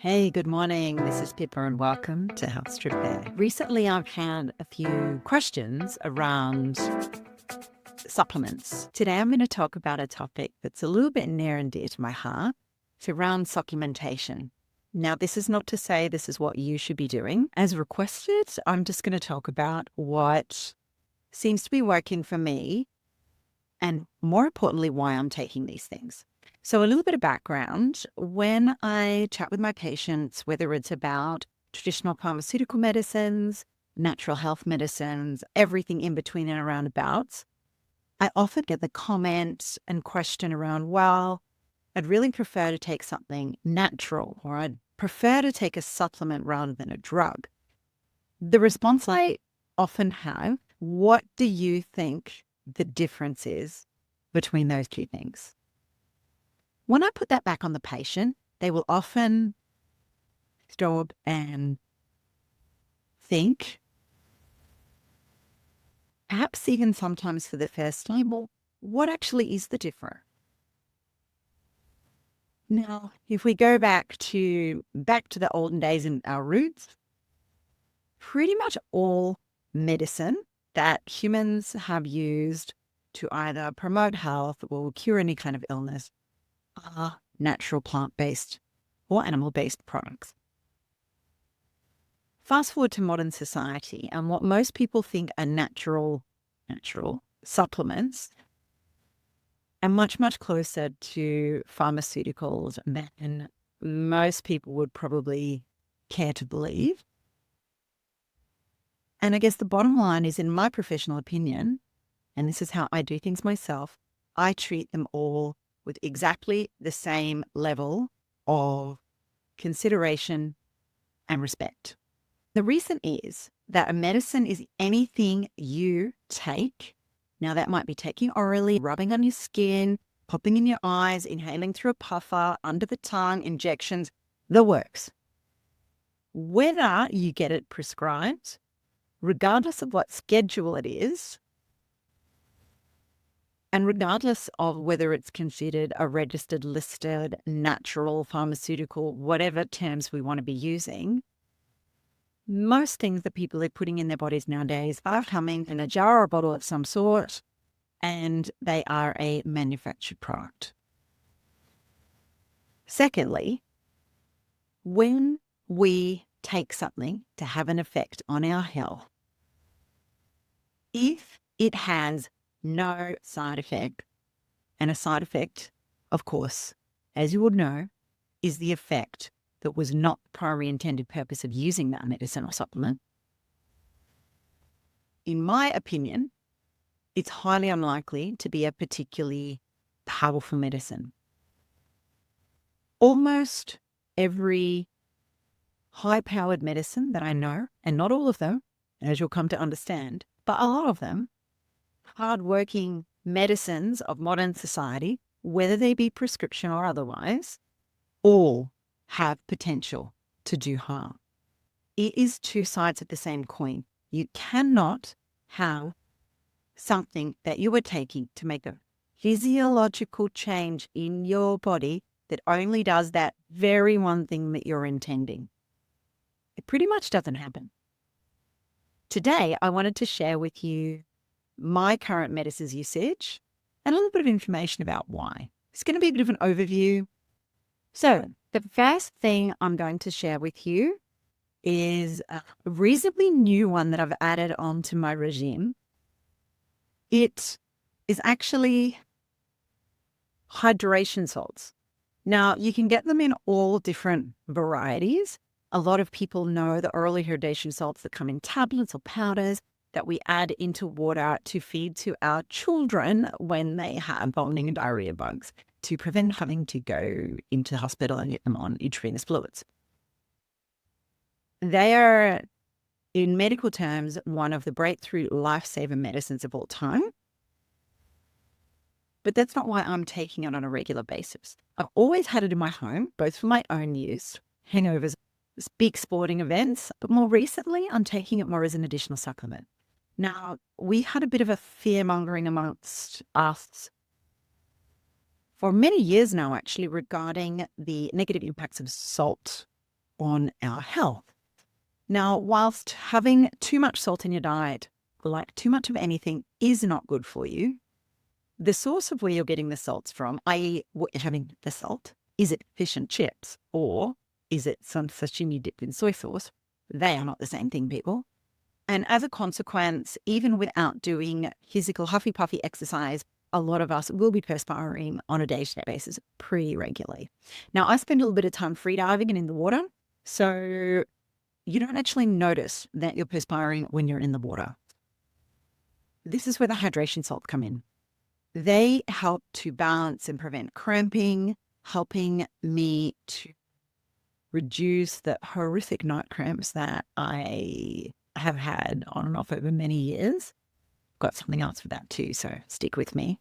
Hey, good morning. This is Pippa and welcome to Health Repair. Recently, I've had a few questions around supplements. Today, I'm going to talk about a topic that's a little bit near and dear to my heart. It's around supplementation. Now, this is not to say this is what you should be doing. As requested, I'm just going to talk about what seems to be working for me and, more importantly, why I'm taking these things. So a little bit of background. When I chat with my patients, whether it's about traditional pharmaceutical medicines, natural health medicines, everything in between and around abouts, I often get the comment and question around, well, I'd really prefer to take something natural, or I'd prefer to take a supplement rather than a drug. The response I often have, what do you think the difference is between those two things? When I put that back on the patient, they will often stop and think, perhaps even sometimes for the first time, well, what actually is the difference? Now, if we go back to the olden days and our roots, pretty much all medicine that humans have used to either promote health or cure any kind of illness are natural plant-based or animal-based products. Fast forward to modern society, and what most people think are natural supplements are much, much closer to pharmaceuticals than most people would probably care to believe. And I guess the bottom line is, in my professional opinion, and this is how I do things myself, I treat them all with exactly the same level of consideration and respect. The reason is that a medicine is anything you take. Now, that might be taking orally, rubbing on your skin, popping in your eyes, inhaling through a puffer, under the tongue, injections, the works. Whether you get it prescribed, regardless of what schedule it is, and regardless of whether it's considered a registered, listed, natural, pharmaceutical, whatever terms we want to be using, most things that people are putting in their bodies nowadays are coming in a jar or a bottle of some sort, and they are a manufactured product. Secondly, when we take something to have an effect on our health, if it has no side effect, and a side effect, of course, as you would know, is the effect that was not the primary intended purpose of using that medicine or supplement. In my opinion, it's highly unlikely to be a particularly powerful medicine. Almost every high-powered medicine that I know, and not all of them, as you'll come to understand, but a lot of them, hard-working medicines of modern society, whether they be prescription or otherwise, all have potential to do harm. It is two sides of the same coin. You cannot have something that you are taking to make a physiological change in your body that only does that very one thing that you're intending. It pretty much doesn't happen. Today, I wanted to share with you my current medicines usage and a little bit of information about why. It's going to be a bit of an overview. So the first thing I'm going to share with you is a reasonably new one that I've added onto my regime. It is actually hydration salts. Now, you can get them in all different varieties. A lot of people know the oral hydration salts that come in tablets or powders that we add into water to feed to our children when they have vomiting and diarrhea bugs, to prevent having to go into hospital and get them on intravenous fluids. They are, in medical terms, one of the breakthrough lifesaver medicines of all time. But that's not why I'm taking it on a regular basis. I've always had it in my home, both for my own use, hangovers, big sporting events, but more recently, I'm taking it more as an additional supplement. Now, we had a bit of a fear-mongering amongst us for many years now, actually, regarding the negative impacts of salt on our health. Now, whilst having too much salt in your diet, like too much of anything, is not good for you, the source of where you're getting the salts from, i.e. what you're having the salt, is it fish and chips or is it some sashimi dipped in soy sauce? They are not the same thing, people. And as a consequence, even without doing physical huffy puffy exercise, a lot of us will be perspiring on a day-to-day basis pretty regularly. Now, I spend a little bit of time free diving and in the water, so you don't actually notice that you're perspiring when you're in the water. This is where the hydration salts come in. They help to balance and prevent cramping, helping me to reduce the horrific night cramps that I have had on and off over many years. Got something else for that too, so stick with me.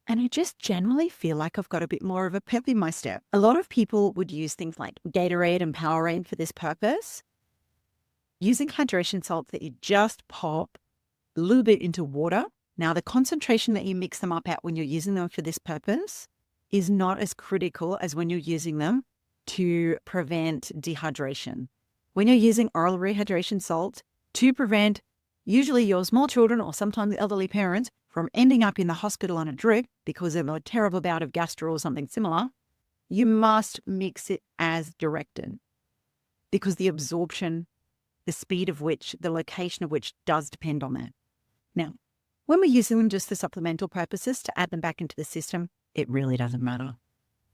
And I just generally feel like I've got a bit more of a pep in my step. A lot of people would use things like Gatorade and Powerade for this purpose. Using hydration salts that you just pop a little bit into water. Now, the concentration that you mix them up at when you're using them for this purpose is not as critical as when you're using them to prevent dehydration. When you're using oral rehydration salt to prevent usually your small children or sometimes elderly parents from ending up in the hospital on a drip because of a terrible bout of gastro or something similar, you must mix it as directed because the absorption, the speed of which, the location of which does depend on that. Now, when we're using them just for supplemental purposes to add them back into the system, it really doesn't matter.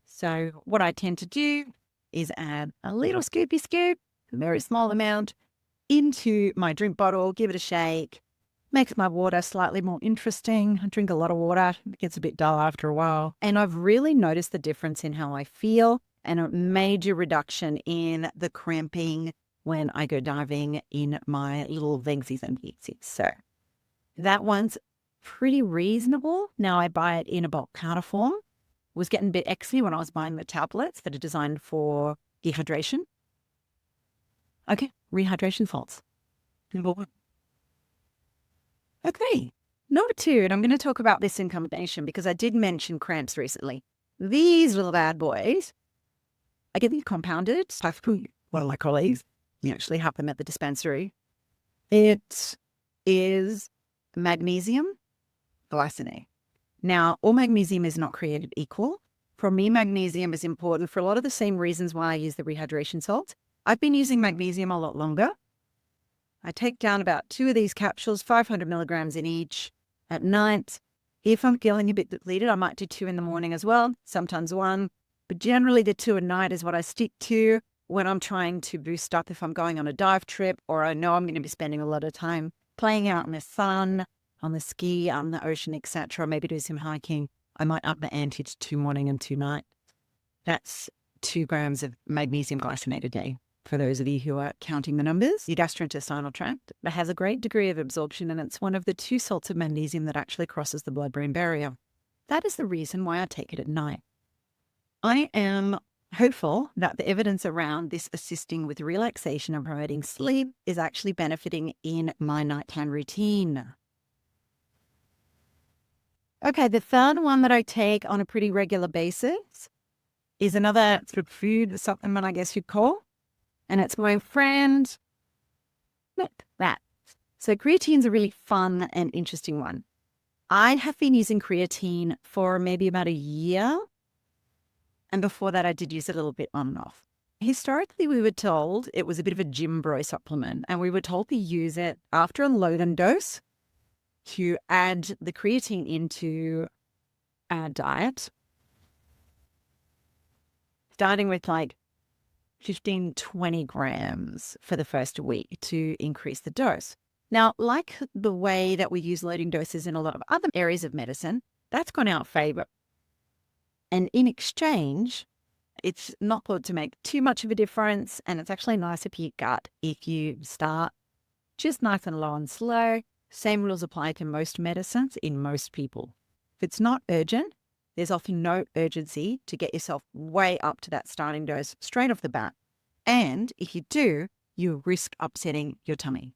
So what I tend to do is add a little scoopy scoop, a very small amount, into my drink bottle, give it a shake, makes my water slightly more interesting. I drink a lot of water. It gets a bit dull after a while. And I've really noticed the difference in how I feel and a major reduction in the cramping when I go diving in my little veggies and pixies. So that one's pretty reasonable. Now I buy it in a bulk powder form. Was getting a bit exy when I was buying the tablets that are designed for dehydration. Okay, rehydration salts. Number one. Okay, number two, and I'm going to talk about this in combination because I did mention cramps recently. These little bad boys, I get these compounded. One of my colleagues, you actually have them at the dispensary. It is magnesium glycinate. Now, all magnesium is not created equal. For me, magnesium is important for a lot of the same reasons why I use the rehydration salt. I've been using magnesium a lot longer. I take down about 2 of these capsules, 500 milligrams in each at night. If I'm feeling a bit depleted, I might do 2 in the morning as well, sometimes 1. But generally the 2 at night is what I stick to when I'm trying to boost up if I'm going on a dive trip or I know I'm going to be spending a lot of time playing out in the sun, on the ski, on the ocean, etc. Maybe do some hiking. I might up the ante to 2 morning and 2 night. That's 2 grams of magnesium glycinate a day. For those of you who are counting the numbers, your gastrointestinal tract has a great degree of absorption, and it's one of the 2 salts of magnesium that actually crosses the blood-brain barrier. That is the reason why I take it at night. I am hopeful that the evidence around this assisting with relaxation and promoting sleep is actually benefiting in my nighttime routine. Okay, the third one that I take on a pretty regular basis is another sort of food supplement, I guess you'd call. And it's my friend, look, that. So creatine's a really fun and interesting one. I have been using creatine for maybe about a year. And before that, I did use it a little bit on and off. Historically, we were told it was a bit of a gym bro supplement. And we were told to use it after a loading dose to add the creatine into our diet. Starting with like 15, 20 grams for the first week to increase the dose. Now, like the way that we use loading doses in a lot of other areas of medicine, that's gone out of favor. And in exchange, it's not thought to make too much of a difference, and it's actually nicer for your gut if you start just nice and low and slow. Same rules apply to most medicines in most people. If it's not urgent, there's often no urgency to get yourself way up to that starting dose straight off the bat. And if you do, you risk upsetting your tummy.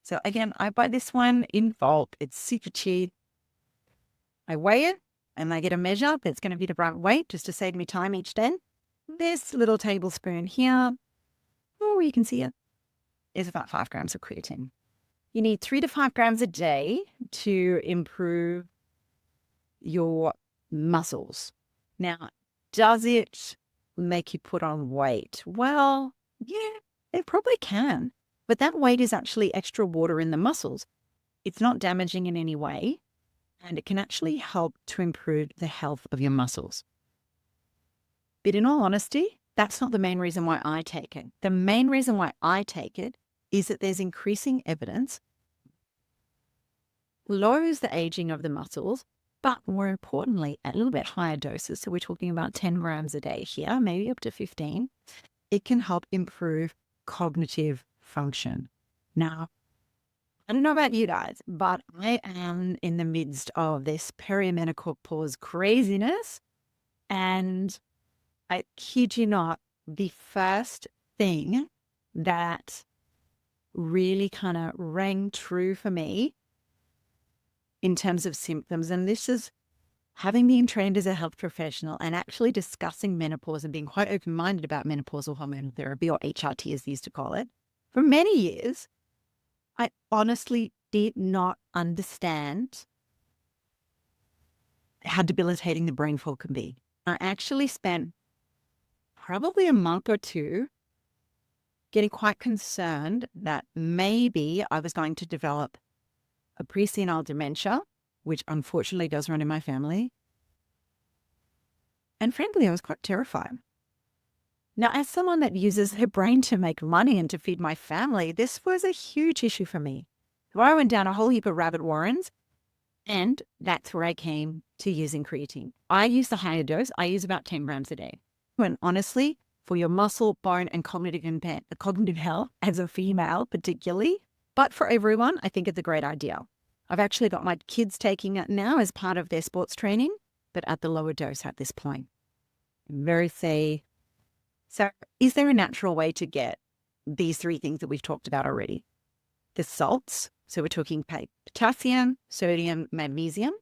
So again, I buy this one in bulk. It's super cheap. I weigh it and I get a measure that's going to be the right weight just to save me time each day. this little tablespoon here, oh, you can see it, is about 5 grams of creatine. You need 3 to 5 grams a day to improve your muscles. Now, does it make you put on weight? Well, yeah, it probably can. But that weight is actually extra water in the muscles. It's not damaging in any way, and it can actually help to improve the health of your muscles. But in all honesty, that's not the main reason why I take it. The main reason why I take it is that there's increasing evidence lowers the aging of the muscles, but more importantly, at a little bit higher doses, so we're talking about 10 grams a day here, maybe up to 15, it can help improve cognitive function. Now, I don't know about you guys, but I am in the midst of this perimenopause craziness, and I kid you not, the first thing that really kind of rang true for me in terms of symptoms, and this is having been trained as a health professional and actually discussing menopause and being quite open-minded about menopausal hormonal therapy, or HRT as they used to call it, for many years, I honestly did not understand how debilitating the brain fog can be. I actually spent probably a month or two getting quite concerned that maybe I was going to develop a presenile dementia, which unfortunately does run in my family. And frankly, I was quite terrified. Now, as someone that uses her brain to make money and to feed my family, this was a huge issue for me. So I went down a whole heap of rabbit warrens, and that's where I came to using creatine. I use the higher dose. I use about 10 grams a day. And honestly, for your muscle, bone, and cognitive health, as a female particularly, but for everyone, I think it's a great idea. I've actually got my kids taking it now as part of their sports training, but at the lower dose at this point. Very safe. So is there a natural way to get these 3 things that we've talked about already? The salts, so we're talking potassium, sodium, magnesium,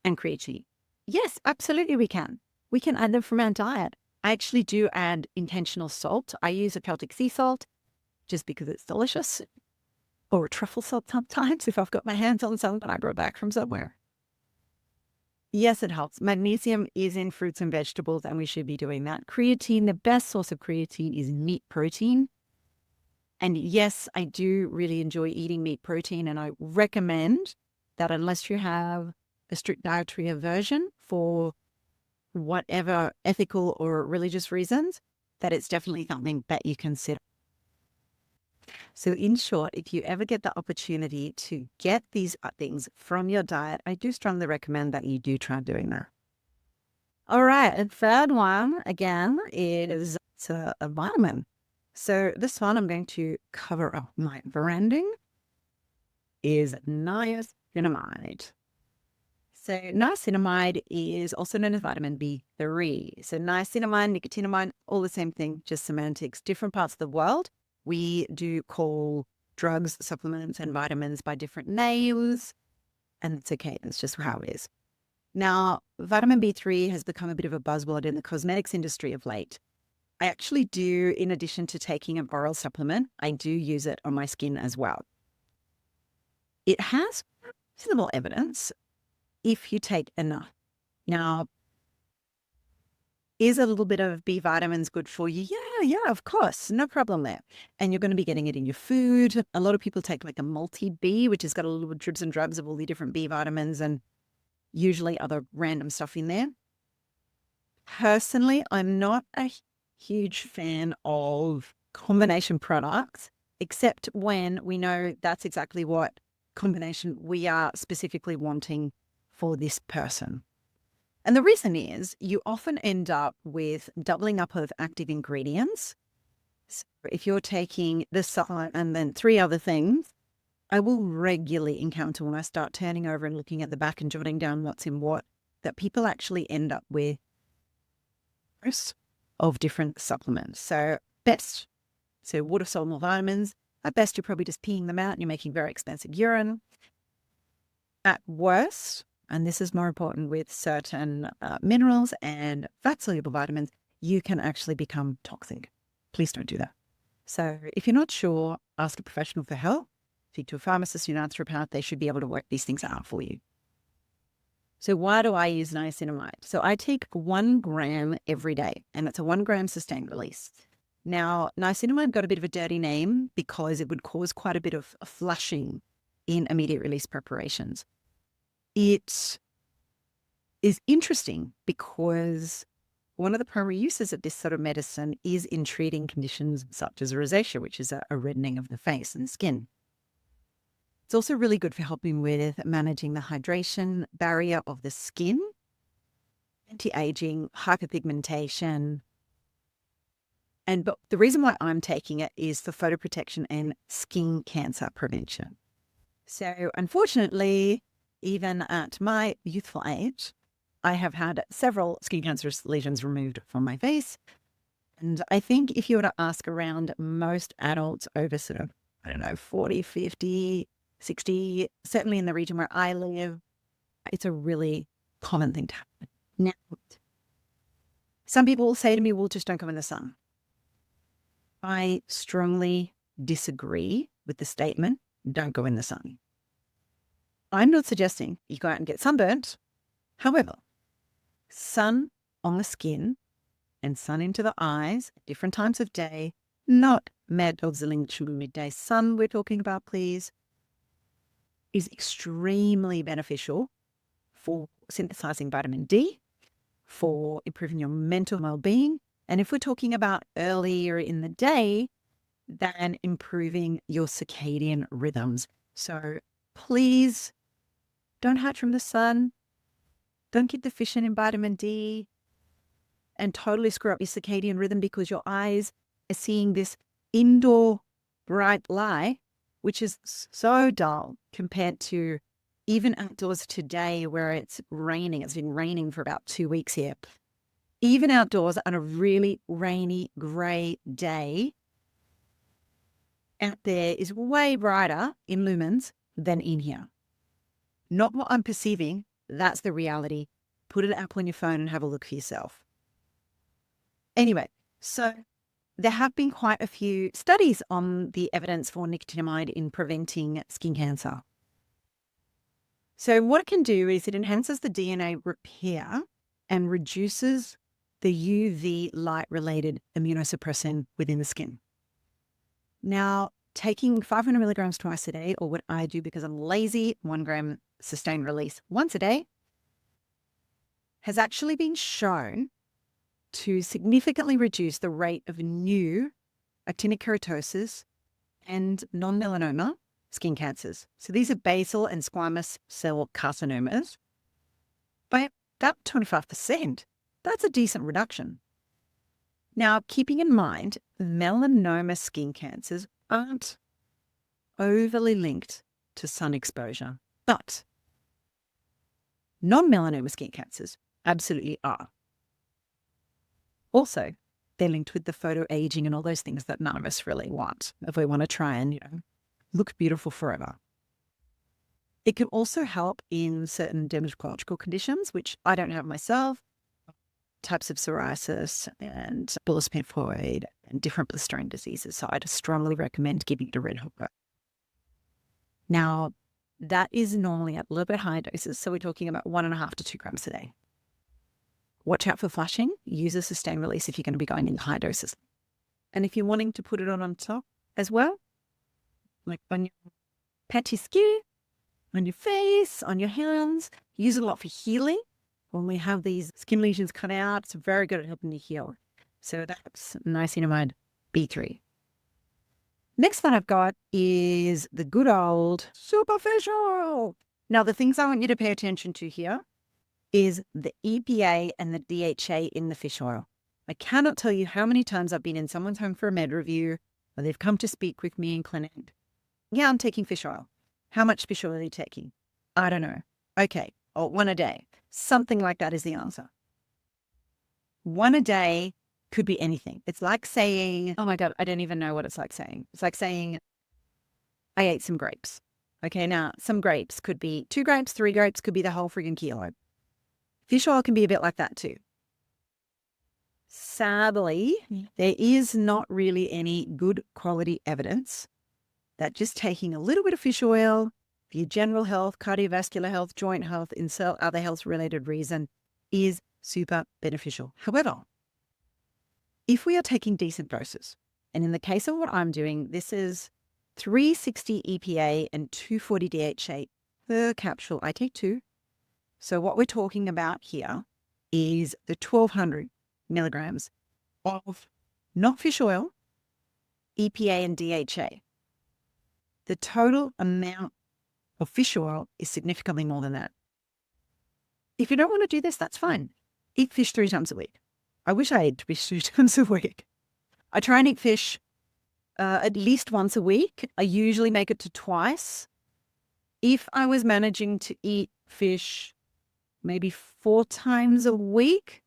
and creatine. Yes, absolutely we can. We can add them from our diet. I actually do add intentional salt. I use a Celtic sea salt just because it's delicious, or a truffle salt sometimes if I've got my hands on something that I brought back from somewhere. Yes, it helps. Magnesium is in fruits and vegetables, and we should be doing that. Creatine, the best source of creatine is meat protein. And yes, I do really enjoy eating meat protein, and I recommend that unless you have a strict dietary aversion for whatever ethical or religious reasons, that it's definitely something that you consider. So in short, if you ever get the opportunity to get these things from your diet, I do strongly recommend that you do try doing that. All right, and third one, again, is a vitamin. So this one I'm going to cover up my branding is niacinamide. So niacinamide is also known as vitamin B3. So niacinamide, nicotinamide, all the same thing, just semantics. Different parts of the world, we do call drugs, supplements, and vitamins by different names, and it's okay. That's just how it is. Now, vitamin B3 has become a bit of a buzzword in the cosmetics industry of late. I actually do, in addition to taking an oral supplement, I do use it on my skin as well. It has reasonable evidence if you take enough. Now, is a little bit of B vitamins good for you? Yeah, of course. No problem there. And you're going to be getting it in your food. A lot of people take like a multi-B, which has got a little dribs and drabs of all the different B vitamins and usually other random stuff in there. Personally, I'm not a huge fan of combination products, except when we know that's exactly what combination we are specifically wanting for this person. And the reason is you often end up with doubling up of active ingredients. So if you're taking this supplement and then 3 other things, I will regularly encounter when I start turning over and looking at the back and jotting down what's in what, that people actually end up with of different supplements. So best, so water-soluble vitamins, at best you're probably just peeing them out and you're making very expensive urine. At worst, and this is more important with certain minerals and fat-soluble vitamins, you can actually become toxic. Please don't do that. So if you're not sure, ask a professional for help. Speak to a pharmacist, your naturopath. They should be able to work these things out for you. So why do I use niacinamide? So I take 1 gram every day, and it's a 1 gram sustained release. Now, niacinamide got a bit of a dirty name because it would cause quite a bit of flushing in immediate release preparations. It is interesting because one of the primary uses of this sort of medicine is in treating conditions such as rosacea, which is a reddening of the face and skin. It's also really good for helping with managing the hydration barrier of the skin, anti-aging, hyperpigmentation. But the reason why I'm taking it is for photoprotection and skin cancer prevention. So unfortunately, even at my youthful age, I have had several skin cancerous lesions removed from my face. And I think if you were to ask around most adults over sort of, 40, 50, 60, certainly in the region where I live, it's a really common thing to happen. Now, some people will say to me, well, just don't go in the sun. I strongly disagree with the statement, don't go in the sun. I'm not suggesting you go out and get sunburnt. However, sun on the skin and sun into the eyes at different times of day, not mad dog zilling sugar midday sun we're talking about, please, is extremely beneficial for synthesizing vitamin D, for improving your mental well-being, and if we're talking about earlier in the day, then improving your circadian rhythms. So please don't hide from the sun. Don't get deficient in vitamin D and totally screw up your circadian rhythm because your eyes are seeing this indoor bright light, which is so dull compared to even outdoors today where it's raining. It's been raining for about 2 weeks here. Even outdoors on a really rainy, grey day, out there is way brighter in lumens than in here. Not what I'm perceiving. That's the reality. Put an app on your phone and have a look for yourself. Anyway, so there have been quite a few studies on the evidence for nicotinamide in preventing skin cancer. So what it can do is it enhances the DNA repair and reduces the UV light-related immunosuppressant within the skin. Now, taking 500 milligrams twice a day, or what I do because I'm lazy, 1 gram sustained release once a day, has actually been shown to significantly reduce the rate of new actinic keratosis and non-melanoma skin cancers. So these are basal and squamous cell carcinomas by about 25%. That's a decent reduction. Now, keeping in mind, melanoma skin cancers aren't overly linked to sun exposure, but non-melanoma skin cancers absolutely are. Also, they're linked with the photoaging and all those things that none of us really want if we want to try and, look beautiful forever. It can also help in certain dermatological conditions, which I don't have myself, types of psoriasis and bullous pemphigoid and different blistering diseases. So I'd strongly recommend giving it a red hooker. Now, that is normally at a little bit higher doses. So we're talking about 1.5 to 2 grams a day. Watch out for flushing. Use a sustained release if you're going to be going in high doses. And if you're wanting to put it on top as well, like on your patchy skin, on your face, on your hands, use it a lot for healing. When we have these skin lesions cut out, it's very good at helping to heal. So that's niacinamide B3. Next one I've got is the good old superficial. Now, the things I want you to pay attention to here is the EPA and the DHA in the fish oil. I cannot tell you how many times I've been in someone's home for a med review or they've come to speak with me in clinic. Yeah, I'm taking fish oil. How much fish oil are you taking? I don't know. Okay, 1 a day. Something like that is the answer. 1 a day could be anything. It's like saying, oh my God, I don't even know what it's like saying. It's like saying, I ate some grapes. Okay, now some grapes could be 2 grapes, 3 grapes, could be the whole friggin' kilo. Fish oil can be a bit like that too. sadly, there is not really any good quality evidence that just taking a little bit of fish oil for your general health, cardiovascular health, joint health, and so other health-related reason is super beneficial. However, if we are taking decent doses, and in the case of what I'm doing, this is 360 EPA and 240 DHA per capsule. I take 2. So what we're talking about here is the 1,200 milligrams of not fish oil, EPA and DHA. The total amount of fish oil is significantly more than that. If you don't want to do this, that's fine. Eat fish 3 times a week. I wish I ate fish 3 times a week. I try and eat fish at least once a week. I usually make it to twice. If I was managing to eat fish maybe 4 times a week,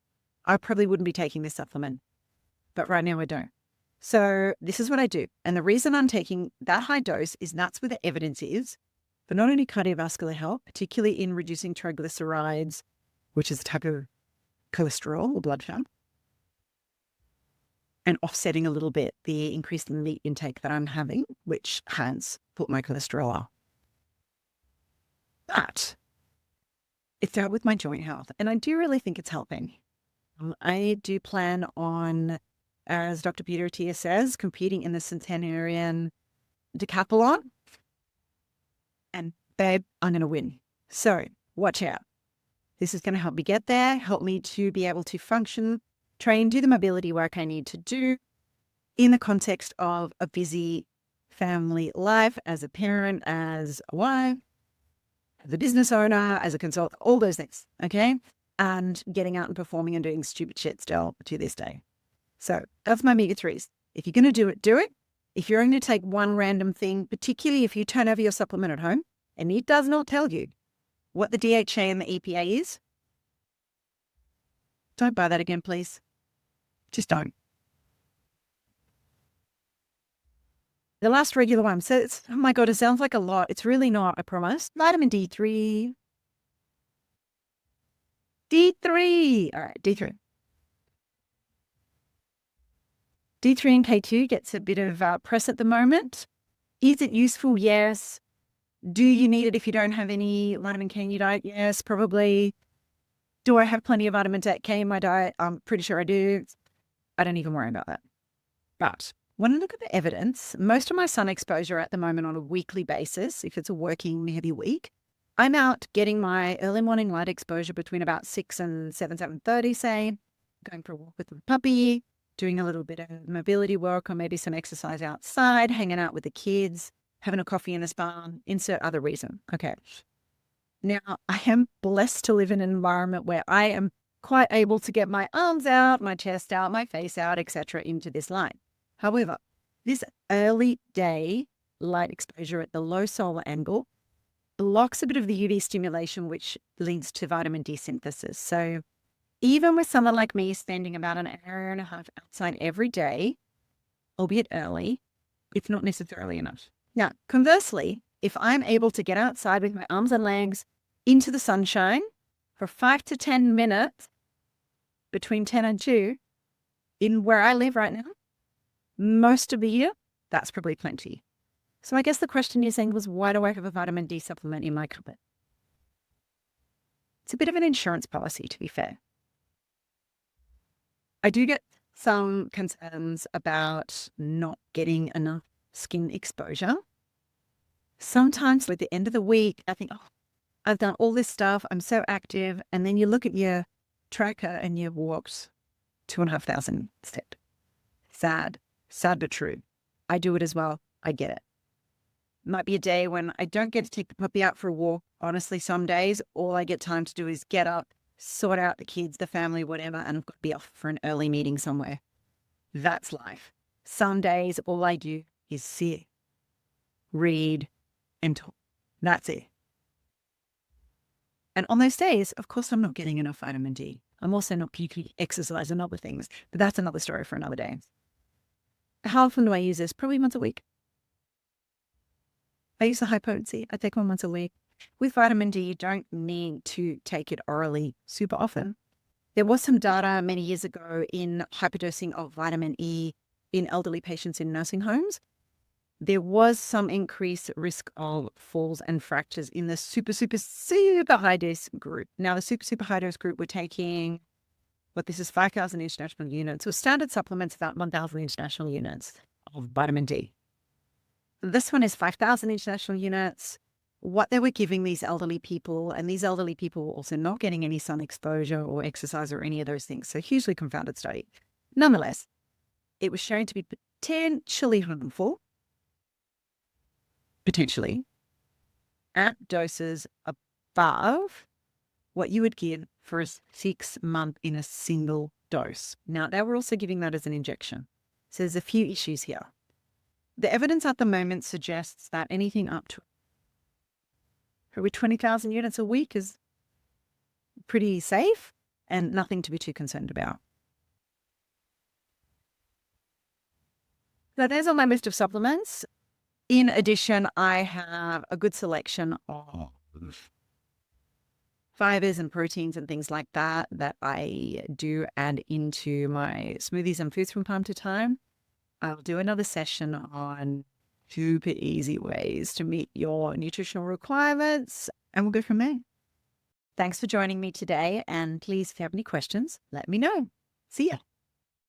I probably wouldn't be taking this supplement. But right now I don't. So this is what I do. And the reason I'm taking that high dose is that's where the evidence is for not only cardiovascular health, particularly in reducing triglycerides, which is a type of cholesterol or blood fat, and offsetting a little bit the increased meat intake that I'm having, which has put my cholesterol up. But it's dealt with my joint health, and I do really think it's helping. I do plan on, as Dr. Peter Attia says, competing in the centenarian decathlon. And babe, I'm going to win. So watch out. This is going to help me get there, help me to be able to function, train, do the mobility work I need to do in the context of a busy family life as a parent, as a wife, as a business owner, as a consultant, all those things, okay? And getting out and performing and doing stupid shit still to this day. So that's my omega-3s. If you're going to do it, do it. If you're only to take one random thing, particularly if you turn over your supplement at home, and it does not tell you what the DHA and the EPA is, don't buy that again, please. Just don't. The last regular one, so it's, oh my God, it sounds like a lot. It's really not, I promise. Vitamin D3. D3. All right, D3. D3 and K2 gets a bit of press at the moment. Is it useful? Yes. Do you need it if you don't have any vitamin K in your diet? Yes, probably. Do I have plenty of vitamin K in my diet? I'm pretty sure I do. I don't even worry about that. But when I look at the evidence, most of my sun exposure at the moment on a weekly basis, if it's a working heavy week, I'm out getting my early morning light exposure between about 6 and 7:30, say, going for a walk with the puppy, doing a little bit of mobility work or maybe some exercise outside, hanging out with the kids, having a coffee in a spa, insert other reason. Okay. Now, I am blessed to live in an environment where I am quite able to get my arms out, my chest out, my face out, etc. into this light. However, this early day light exposure at the low solar angle blocks a bit of the UV stimulation, which leads to vitamin D synthesis. So even with someone like me spending about an hour and a half outside every day, albeit early, it's not necessarily enough. Now, conversely, if I'm able to get outside with my arms and legs into the sunshine for 5 to 10 minutes between 10 and 2 in where I live right now, most of the year, that's probably plenty. So I guess the question you're saying was, why do I have a vitamin D supplement in my cupboard? It's a bit of an insurance policy, to be fair. I do get some concerns about not getting enough skin exposure. Sometimes at the end of the week, I think, oh, I've done all this stuff. I'm so active. And then you look at your tracker and you've walked 2,500 steps. Sad but true. I do it as well. I get it. Might be a day when I don't get to take the puppy out for a walk. Honestly, some days, all I get time to do is get up, sort out the kids, the family, whatever, and I've got to be off for an early meeting somewhere. That's life. Some days, all I do is sit, read, and talk. That's it. And on those days, of course, I'm not getting enough vitamin D. I'm also not peaking exercise and other things, but that's another story for another day. How often do I use this? Probably once a week. I use the high potency. I take one once a week. With vitamin D, you don't need to take it orally super often. There was some data many years ago in hyperdosing of vitamin E in elderly patients in nursing homes. There was some increased risk of falls and fractures in the super high dose group. Now, the super high dose group were taking, this is 5,000 international units, or standard supplements about 1,000 international units of vitamin D. This one is 5,000 international units. What they were giving these elderly people, and these elderly people were also not getting any sun exposure or exercise or any of those things. So hugely confounded study. Nonetheless, it was shown to be potentially harmful, at doses above what you would give for a 6 month in a single dose. Now, they were also giving that as an injection. So there's a few issues here. The evidence at the moment suggests that anything up to 20,000 units a week is pretty safe and nothing to be too concerned about. So there's on my list of supplements. In addition, I have a good selection of fibers and proteins and things like that I do add into my smoothies and foods from time to time. I'll do another session on super easy ways to meet your nutritional requirements, and we'll go from there. Thanks for joining me today, and please, if you have any questions, let me know. See ya.